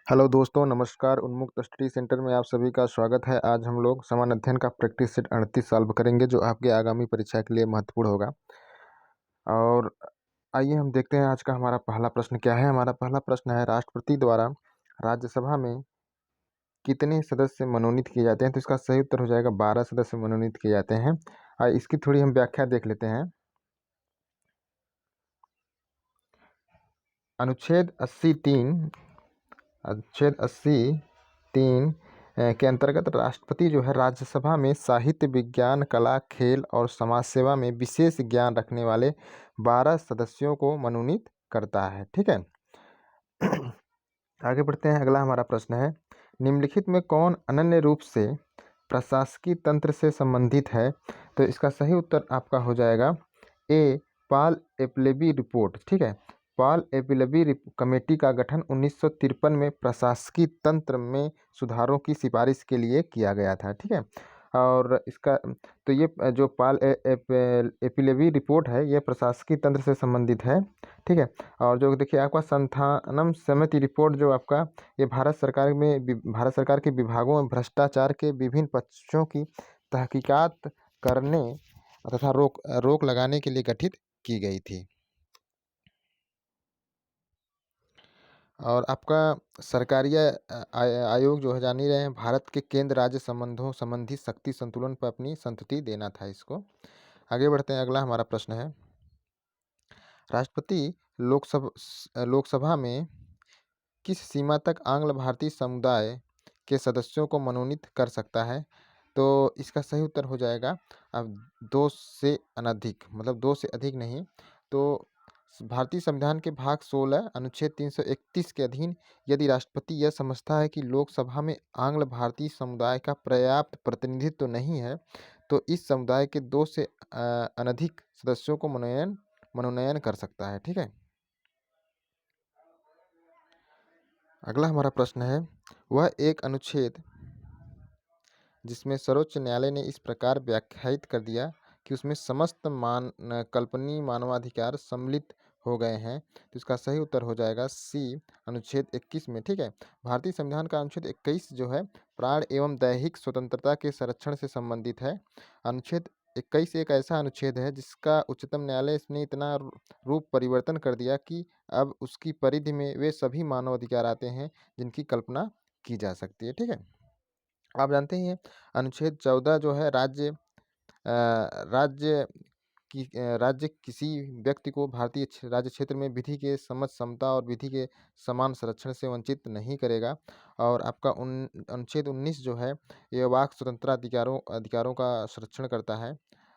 Hello दोस्तों, नमस्कार। उन्मुक्त स्टडी सेंटर में आप सभी का स्वागत है। आज हम लोग समान अध्ययन का प्रैक्टिस सेट 38 सॉल्व करेंगे, जो आपके आगामी परीक्षा के लिए महत्वपूर्ण होगा। और आइए हम देखते हैं आज का हमारा पहला प्रश्न क्या है। हमारा पहला प्रश्न है, राष्ट्रपति द्वारा राज्यसभा में कितने सदस्य मनोनीत किए जाते हैं। तो इसका सही उत्तर हो जाएगा 12 सदस्य मनोनीत किए जाते हैं। इसकी थोड़ी हम व्याख्या देख लेते हैं। अनुच्छेद 80(3) के अंतर्गत राष्ट्रपति जो है राज्यसभा में साहित्य, विज्ञान, कला, खेल और समाज सेवा में विशेष ज्ञान रखने वाले 12 सदस्यों को मनोनीत करता है। ठीक है। आगे बढ़ते हैं। अगला हमारा प्रश्न है, निम्नलिखित में कौन अनन्य रूप से प्रशासकीय तंत्र से संबंधित है। तो इसका सही उत्तर आपका हो जाएगा ए, पॉल एपलेबी रिपोर्ट। ठीक है। पॉल एपलेबी कमेटी का गठन 1953 में प्रशासकीय तंत्र में सुधारों की सिफारिश के लिए किया गया था। ठीक है। और इसका तो ये जो पॉल एपलेबी रिपोर्ट है, ये प्रशासकीय तंत्र से संबंधित है। ठीक है। और जो देखिए आपका संथानम समिति रिपोर्ट जो आपका, ये भारत सरकार के विभागों में भ्रष्टाचार के विभिन्न पक्षों की तहकीकात करने तथा रोक लगाने के लिए गठित की गई थी। और आपका सरकारी आयोग जो है, जान ही रहे हैं, भारत के केंद्र राज्य संबंधों संबंधी शक्ति संतुलन पर अपनी संतुति देना था इसको। आगे बढ़ते हैं। अगला हमारा प्रश्न है, राष्ट्रपति लोकसभा में किस सीमा तक आंग्ल भारतीय समुदाय के सदस्यों को मनोनीत कर सकता है। तो इसका सही उत्तर हो जाएगा अब 2 से अनधिक, मतलब 2 से अधिक नहीं। तो भारतीय संविधान के भाग 16 अनुच्छेद 331 के अधीन यदि राष्ट्रपति यह समझता है कि लोकसभा में आंग्ल भारतीय समुदाय का पर्याप्त प्रतिनिधित्व नहीं है, तो इस समुदाय के 2 से अनधिक सदस्यों को मनोनयन कर सकता है। ठीक है। अगला हमारा प्रश्न है, वह एक अनुच्छेद जिसमें सर्वोच्च न्यायालय ने इस प्रकार व्याख्यायित कर दिया कि उसमें समस्त कल्पनीय मानवाधिकार सम्मिलित हो गए हैं। तो इसका सही उत्तर हो जाएगा सी, अनुच्छेद 21 में। ठीक है। भारतीय संविधान का अनुच्छेद 21 जो है, प्राण एवं दैहिक स्वतंत्रता के संरक्षण से संबंधित है। अनुच्छेद 21 एक ऐसा अनुच्छेद है जिसका उच्चतम न्यायालय ने इतना रूप परिवर्तन कर दिया कि अब उसकी परिधि में वे सभी मानवाधिकार आते हैं जिनकी कल्पना की जा सकती है। ठीक है। आप जानते ही हैं, अनुच्छेद 14 जो है, राज्य किसी व्यक्ति को भारतीय राज्य क्षेत्र में विधि के समता और विधि के समान संरक्षण से वंचित नहीं करेगा। और आपका अनुच्छेद 19 जो है, ये वाक स्वतंत्रता अधिकारों का संरक्षण करता है।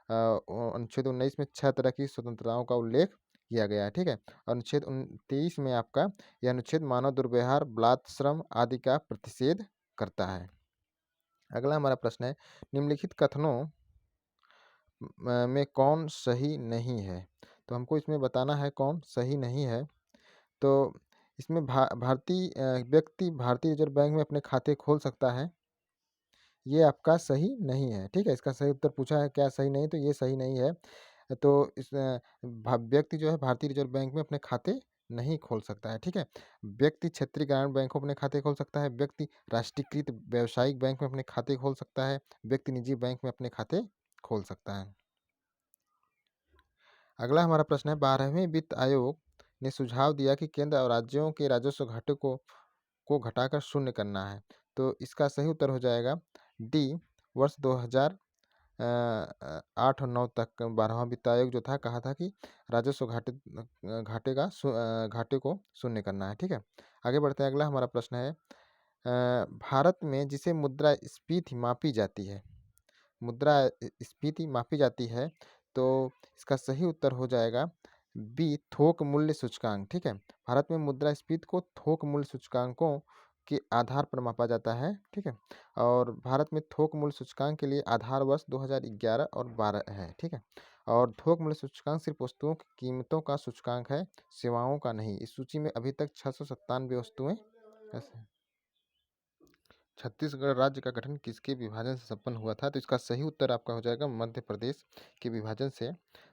अनुच्छेद 19 में 6 तरह की स्वतंत्रताओं का उल्लेख किया गया है। ठीक है। अनुच्छेद 23 में आपका यह अनुच्छेद मानव दुर्व्यवहार, बलात्श्रम आदि का प्रतिषेध करता है। अगला हमारा प्रश्न है, निम्नलिखित कथनों में कौन सही नहीं है। तो हमको इसमें बताना है कौन सही नहीं है। तो इसमें व्यक्ति भारतीय रिजर्व बैंक में अपने खाते खोल सकता है, ये आपका सही नहीं है। ठीक है। इसका सही उत्तर पूछा है क्या सही नहीं, तो ये सही नहीं है। तो इस व्यक्ति जो है भारतीय रिजर्व बैंक में अपने खाते नहीं खोल सकता है। ठीक है। व्यक्ति क्षेत्रीय ग्रामीण बैंकों में अपने खाते खोल सकता है, व्यक्ति राष्ट्रीयकृत व्यावसायिक बैंक में अपने खाते खोल सकता है, व्यक्ति निजी बैंक में अपने खाते खोल सकता है। अगला हमारा प्रश्न है, 12वें वित्त आयोग ने सुझाव दिया कि केंद्र और राज्यों के राजस्व घाटे को घटाकर शून्य करना है। तो इसका सही उत्तर हो जाएगा डी, वर्ष 2008 और 9 तक 12वां वित्त आयोग जो था, कहा था कि राजस्व घाटे को शून्य करना है। ठीक है। आगे बढ़ते हैं। अगला हमारा प्रश्न है, भारत में जिसे मुद्रास्फीति मापी जाती है, तो इसका सही उत्तर हो जाएगा बी, थोक मूल्य सूचकांक। ठीक है। भारत में मुद्रास्फीति को थोक मूल्य सूचकांकों के आधार पर मापा जाता है। ठीक है। और भारत में थोक मूल्य सूचकांक के लिए आधार वर्ष 2011 और 12 है। ठीक है। और थोक मूल्य सूचकांक सिर्फ वस्तुओं की कीमतों का सूचकांक है, सेवाओं का नहीं। इस सूची में अभी तक 697 वस्तुएं ऐसे। छत्तीसगढ़ राज्य का गठन किसके विभाजन से संपन्न हुआ था। तो इसका सही उत्तर आपका हो जाएगा मध्य प्रदेश के विभाजन से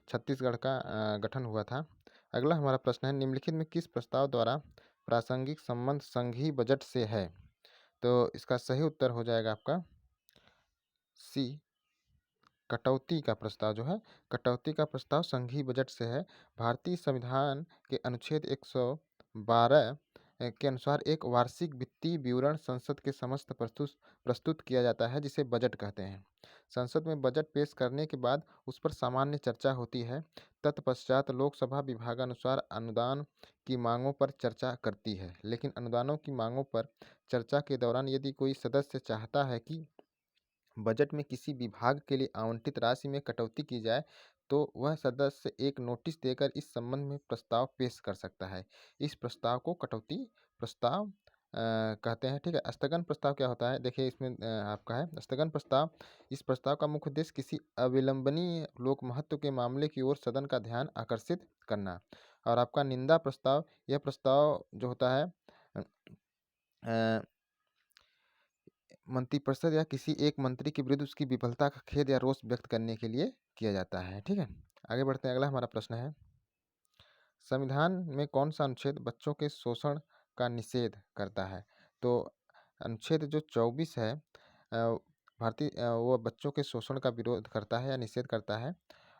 छत्तीसगढ़ का गठन हुआ था। अगला हमारा प्रश्न है, निम्नलिखित में किस प्रस्ताव द्वारा प्रासंगिक संबंध संघीय बजट से है। तो इसका सही उत्तर हो जाएगा आपका सी, कटौती का प्रस्ताव जो है, कटौती का प्रस्ताव संघीय बजट से है। भारतीय संविधान के अनुच्छेद 112 के अनुसार एक वार्षिक वित्तीय विवरण संसद के समस्त प्रस्तुत किया जाता है, जिसे बजट कहते हैं। संसद में बजट पेश करने के बाद उस पर सामान्य चर्चा होती है। तत्पश्चात लोकसभा विभागानुसार अनुदान की मांगों पर चर्चा करती है। लेकिन अनुदानों की मांगों पर चर्चा के दौरान यदि कोई सदस्य चाहता है कि बजट में किसी विभाग के लिए आवंटित राशि में कटौती की जाए, तो वह सदस्य एक नोटिस देकर इस संबंध में प्रस्ताव पेश कर सकता है। इस प्रस्ताव को कटौती प्रस्ताव कहते हैं। ठीक है, स्थगन प्रस्ताव क्या होता है, देखिए इसमें आपका है स्थगन प्रस्ताव। इस प्रस्ताव का मुख्य उद्देश्य किसी अविलंबनीय लोक महत्व के मामले की ओर सदन का ध्यान आकर्षित करना। और आपका निंदा प्रस्ताव, यह प्रस्ताव जो होता है अ, मंत्रिपरिषद या किसी एक मंत्री के विरुद्ध उसकी विफलता का खेद या रोष व्यक्त करने के लिए किया जाता है। ठीक है, आगे बढ़ते हैं। अगला हमारा प्रश्न है, संविधान में कौन सा अनुच्छेद बच्चों के शोषण का निषेध करता है? तो अनुच्छेद जो 24 है वो बच्चों के शोषण का विरोध करता है या निषेध करता है।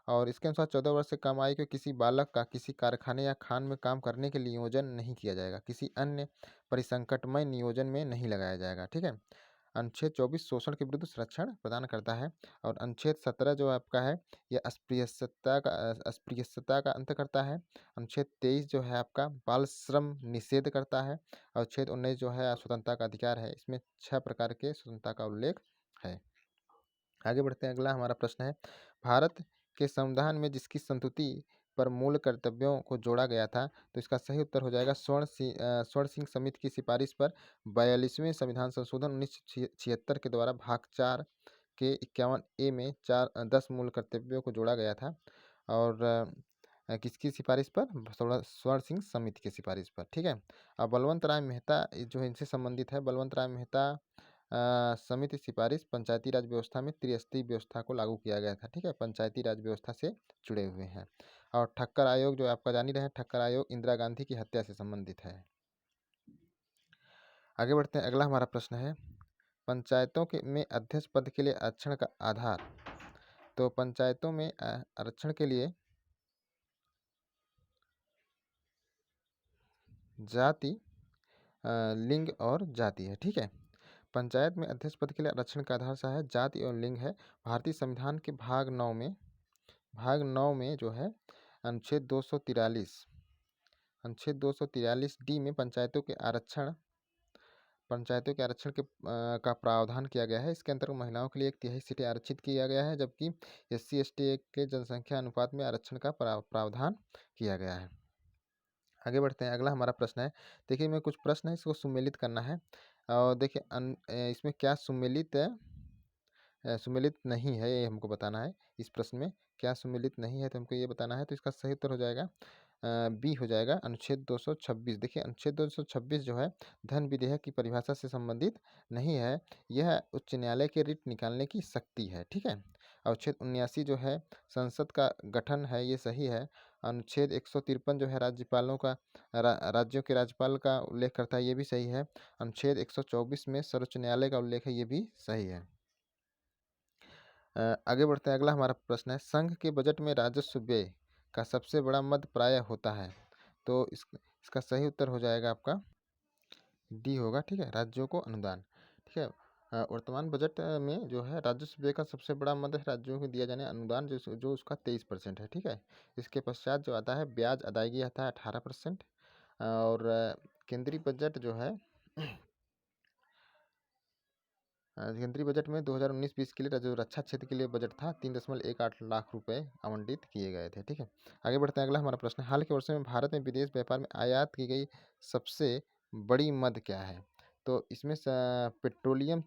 और इसके अनुसार 14 वर्ष से कम आयु के किसी बालक का किसी कारखाने या खान में काम करने के लिए नियोजन नहीं किया जाएगा, किसी अन्य परिसंकटमय नियोजन में नहीं लगाया जाएगा। ठीक है, अनुच्छेद 24 शोषण के विरुद्ध संरक्षण प्रदान करता है। और अनुच्छेद 17 जो आपका है, यह अस्पृश्यता का अंत करता है। अनुच्छेद 23 जो है आपका बाल श्रम निषेध करता है। और अनुच्छेद 19 जो है स्वतंत्रता का अधिकार है। इसमें 6 प्रकार के स्वतंत्रता का उल्लेख है। आगे बढ़ते हैं। अगला हमारा प्रश्न है, भारत के संविधान में जिसकी संतुति पर मूल कर्तव्यों को जोड़ा गया था, तो इसका सही उत्तर हो जाएगा स्वर्ण सिंह समिति की सिफारिश पर 42वें संविधान संशोधन 1976 के द्वारा भाग 4 के 51A में 10 मूल कर्तव्यों को जोड़ा गया था। और किसकी सिफारिश पर? स्वर्ण सिंह समिति की सिफारिश पर। ठीक है, अब बलवंत राय मेहता जो इनसे संबंधित है, बलवंत राय मेहता समिति सिफारिश पंचायती राज व्यवस्था में त्रिस्तरीय व्यवस्था को लागू किया गया था। ठीक है, पंचायती राज व्यवस्था से जुड़े हुए हैं। और ठक्कर आयोग जो आपका जान ही रहे, ठक्कर आयोग इंदिरा गांधी की हत्या से संबंधित है। आगे बढ़ते हैं। अगला हमारा प्रश्न है, पंचायतों के में अध्यक्ष पद के लिए आरक्षण का आधार। तो पंचायतों में आरक्षण के लिए जाति, लिंग और जाति है। ठीक है, पंचायत में अध्यक्ष पद के लिए आरक्षण का आधार सा है जाति और लिंग है। भारतीय संविधान के भाग 9 में जो है अनुच्छेद 243 डी में पंचायतों के आरक्षण का प्रावधान किया गया है। इसके अंतर्गत महिलाओं के लिए 1/3 सीटें आरक्षित किया गया है, जबकि SC ST के जनसंख्या अनुपात में आरक्षण का प्रावधान किया गया है। आगे बढ़ते हैं। अगला हमारा प्रश्न है, देखिए मैं कुछ प्रश्न है, इसको सुमेलित करना है। और देखिए इसमें क्या सुमेलित नहीं है, ये हमको बताना है। इस प्रश्न में क्या सुमेलित नहीं है, तो हमको ये बताना है। तो इसका सही उत्तर हो जाएगा बी हो जाएगा, अनुच्छेद 226। देखिए अनुच्छेद 226 जो है धन विधेयक की परिभाषा से संबंधित नहीं है, यह उच्च न्यायालय के रिट निकालने की शक्ति है। ठीक है, अनुच्छेद 79 जो है संसद का गठन है, ये सही है। अनुच्छेद 153 जो है राज्यों के राज्यपाल का उल्लेख करता है, ये भी सही है। अनुच्छेद 124 में सर्वोच्च न्यायालय का उल्लेख है, ये भी सही है। आगे बढ़ते हैं। अगला हमारा प्रश्न है, संघ के बजट में राजस्व व्यय का सबसे बड़ा मद प्राय होता है। तो इसका सही उत्तर हो जाएगा आपका डी होगा। ठीक है, राज्यों को अनुदान। ठीक है, वर्तमान बजट में जो है राजस्व व्यय का सबसे बड़ा मद है राज्यों को दिया जाने अनुदान, जो उसका 23% है। ठीक है, इसके पश्चात जो आता है ब्याज अदायगी आता है 18%। और केंद्रीय बजट जो है केंद्रीय बजट में 2019-20 के लिए जो रक्षा क्षेत्र के लिए बजट था 3.18 लाख रुपए आवंटित किए गए थे। ठीक है, आगे बढ़ते हैं। अगला हमारा प्रश्न है, हाल के वर्षों में भारत में विदेश व्यापार में आयात की गई सबसे बड़ी मद क्या है? तो इसमें पेट्रोलियम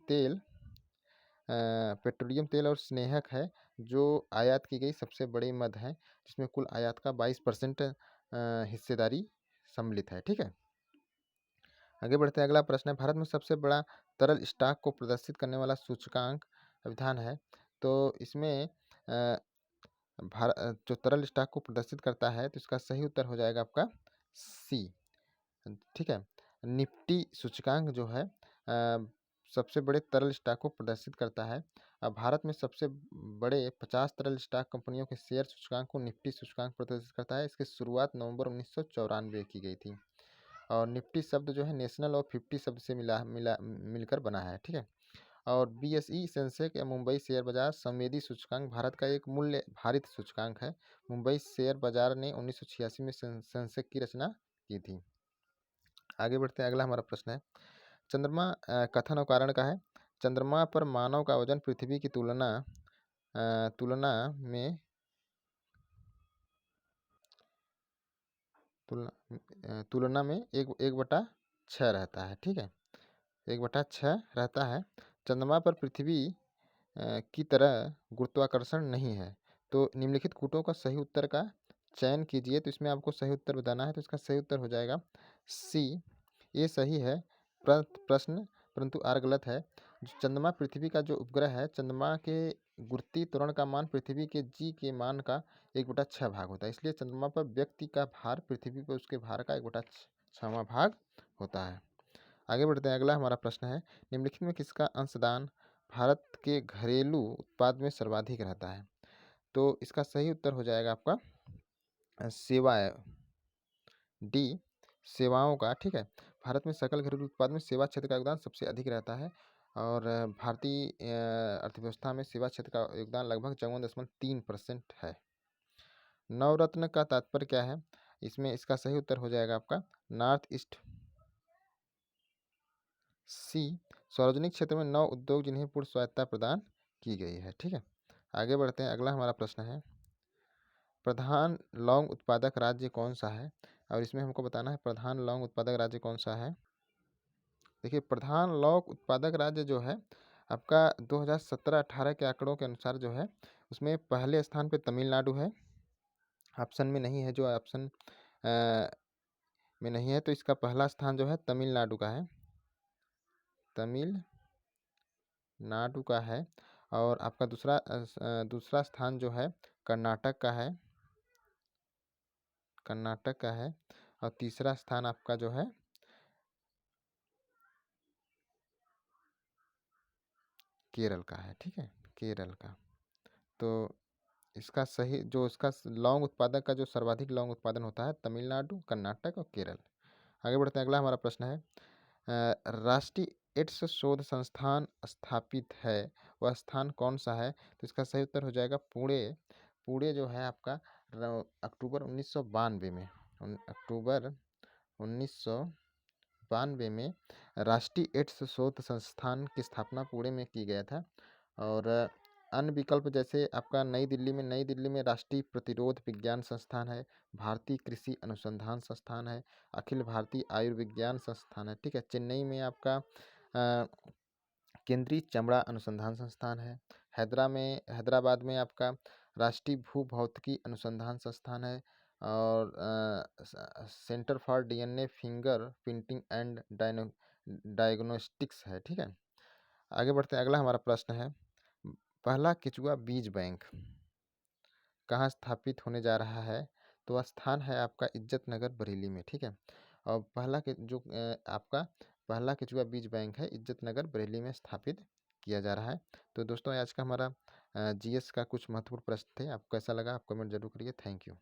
तेल और स्नेहक है जो आयात की गई सबसे बड़ी मद है, जिसमें कुल आयात का 22% हिस्सेदारी सम्मिलित है। ठीक है, आगे बढ़ते हैं। अगला प्रश्न है, भारत में सबसे बड़ा तरल स्टॉक को प्रदर्शित करने वाला सूचकांक विधान है। तो इसमें जो तरल स्टॉक को प्रदर्शित करता है, तो इसका सही उत्तर हो जाएगा आपका सी। ठीक है, निफ्टी सूचकांक जो है सबसे बड़े तरल स्टॉक को प्रदर्शित करता है। अब भारत में सबसे बड़े 50 तरल स्टॉक कंपनियों के शेयर सूचकांक को निफ्टी सूचकांक प्रदर्शित करता है। इसकी शुरुआत नवंबर 1994 की गई थी। और निफ्टी शब्द जो है नेशनल और 50 शब्द से मिलकर बना है, ठीक है। और बीएसई सेंसेक्स या मुंबई शेयर बाजार संवेदी सूचकांक भारत का एक मूल्य भारित सूचकांक है। मुंबई शेयर बाजार ने 1986 में सेंसेक्स की रचना की थी। आगे बढ़ते हैं, अगला हमारा प्रश्न है चंद्रमा कथन और कारण का है। चंद्रमा पर मानव का वजन पृथ्वी की तुलना में 1/6 रहता है, ठीक है, 1/6 रहता है। चंद्रमा पर पृथ्वी की तरह गुरुत्वाकर्षण नहीं है। तो निम्नलिखित कूटों का सही उत्तर का चयन कीजिए। तो इसमें आपको सही उत्तर बताना है। तो इसका सही उत्तर हो जाएगा सी, ये सही है प्रश्न, परंतु आर गलत है। चंद्रमा पृथ्वी का जो उपग्रह है, चंद्रमा के गुरुत्वीय त्वरण का मान पृथ्वी के जी के मान का 1/6 भाग होता है। इसलिए चंद्रमा पर व्यक्ति का भार पृथ्वी पर उसके भार का 1/6वां भाग होता है। आगे बढ़ते हैं, अगला हमारा प्रश्न है निम्नलिखित में किसका अंशदान भारत के घरेलू उत्पाद में सर्वाधिक रहता है। तो इसका सही उत्तर हो जाएगा आपका सेवा डी, सेवाओं का, ठीक है। भारत में सकल घरेलू उत्पाद में सेवा क्षेत्र का योगदान सबसे अधिक रहता है। और भारतीय अर्थव्यवस्था में सेवा क्षेत्र का योगदान लगभग 54.3% है। नवरत्न का तात्पर्य क्या है। इसमें इसका सही उत्तर हो जाएगा आपका नॉर्थ ईस्ट सी, सार्वजनिक क्षेत्र में 9 उद्योग जिन्हें पूर्ण स्वायत्तता प्रदान की गई है, ठीक है। आगे बढ़ते हैं, अगला हमारा प्रश्न है प्रधान लौंग उत्पादक राज्य कौन सा है। और इसमें हमको बताना है प्रधान लौंग उत्पादक राज्य कौन सा है। देखिए, प्रधान लौंग उत्पादक राज्य जो है आपका 2017-18 के आंकड़ों के अनुसार जो है उसमें पहले स्थान पे तमिलनाडु है। ऑप्शन में नहीं है, जो ऑप्शन में नहीं है, तो इसका पहला स्थान जो है तमिलनाडु का है, तमिलनाडु का है। और आपका दूसरा स्थान जो है कर्नाटक का है, कर्नाटक का है। और तीसरा स्थान आपका जो है केरल का है, ठीक है, केरल का। तो इसका सही जो इसका लौंग उत्पादक का जो सर्वाधिक लौंग उत्पादन होता है तमिलनाडु, कर्नाटक और केरल। आगे बढ़ते हैं, अगला हमारा प्रश्न है राष्ट्रीय एड्स शोध संस्थान स्थापित है, वह स्थान कौन सा है। तो इसका सही उत्तर हो जाएगा पुणे। पुणे जो है आपका अक्टूबर 1992 में अक्टूबर 1992 में राष्ट्रीय एड्स शोध संस्थान की स्थापना पुणे में की गया था। और अन्य विकल्प जैसे आपका नई दिल्ली में राष्ट्रीय प्रतिरोध विज्ञान संस्थान है, भारतीय कृषि अनुसंधान संस्थान है, अखिल भारतीय आयुर्विज्ञान संस्थान है, ठीक है। चेन्नई में आपका केंद्रीय चमड़ा अनुसंधान संस्थान है। हैदराबाद में आपका राष्ट्रीय भूभौतिकी अनुसंधान संस्थान है। और centre for DNA finger printing and diagnostics है, ठीक है। आगे बढ़ते हैं, अगला हमारा प्रश्न है पहला केचुआ बीज बैंक कहाँ स्थापित होने जा रहा है। तो वह स्थान है आपका इज्जत नगर बरेली में, ठीक है। और आपका पहला केचुआ बीज बैंक है इज्जत नगर बरेली में स्थापित किया जा रहा है। तो दोस्तों, आज का हमारा जीएस का कुछ महत्वपूर्ण प्रश्न थे। आपको कैसा लगा आप कमेंट जरूर करिए। Thank you.